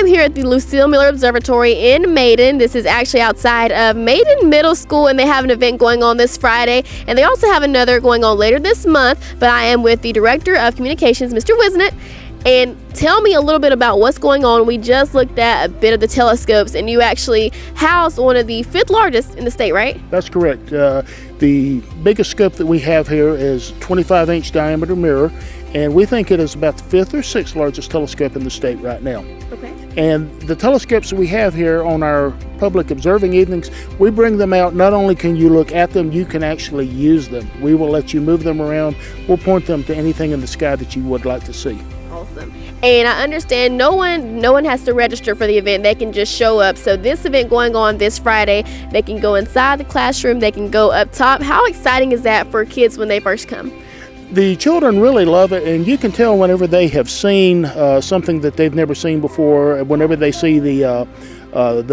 I'm here at the Lucille Miller Observatory in Maiden. This is actually outside of Maiden Middle School, and they have an event going on this Friday, and they also have another going on later this month. But I am with the Director of Communications, Mr. Wisnett. And tell me a little bit about what's going on. We just looked at a bit of the telescopes, and you actually housed one of the 5th largest in the state, right? That's correct. The biggest scope that we have here is 25-inch diameter mirror, and we think it is about the 5th or 6th largest telescope in the state right now. Okay. And the telescopes that we have here on our public observing evenings, we bring them out. Not only can you look at them, you can actually use them. We will let you move them around. We'll point them to anything in the sky that you would like to see. Awesome. And I understand no one has to register for the event. They can just show up. So this event going on this Friday, they can go inside the classroom, they can go up top. How exciting is that for kids when they first come? The children really love it, and you can tell whenever they have seen something that they've never seen before, whenever they see the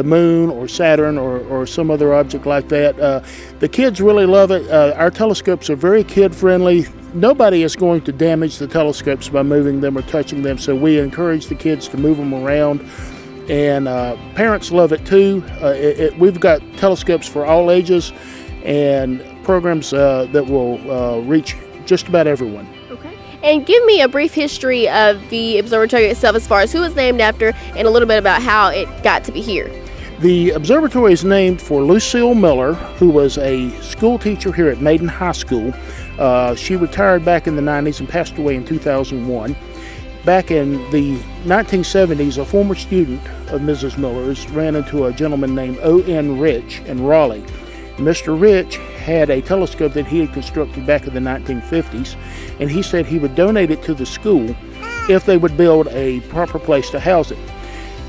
moon or Saturn or some other object like that. The kids really love it. Our telescopes are very kid-friendly. Nobody is going to damage the telescopes by moving them or touching them, so we encourage the kids to move them around. And parents love it too. We've got telescopes for all ages and programs that will reach just about everyone. Okay. And give me a brief history of the observatory itself as far as who it's named after and a little bit about how it got to be here. The observatory is named for Lucile Miller, who was a school teacher here at Maiden High School. She retired back in the 90s and passed away in 2001. Back in the 1970s, a former student of Mrs. Miller's ran into a gentleman named O.N. Rich in Raleigh. Mr. Rich had a telescope that he had constructed back in the 1950s, and he said he would donate it to the school if they would build a proper place to house it.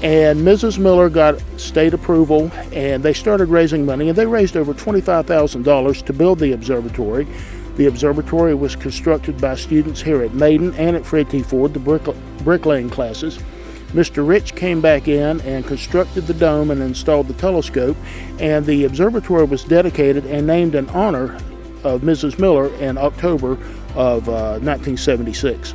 And Mrs. Miller got state approval, and they started raising money, and they raised over $25,000 to build the observatory. The observatory was constructed by students here at Maiden and at Fred T. Ford, the bricklaying classes. Mr. Rich came back in and constructed the dome and installed the telescope, and the observatory was dedicated and named in honor of Mrs. Miller in October of 1976.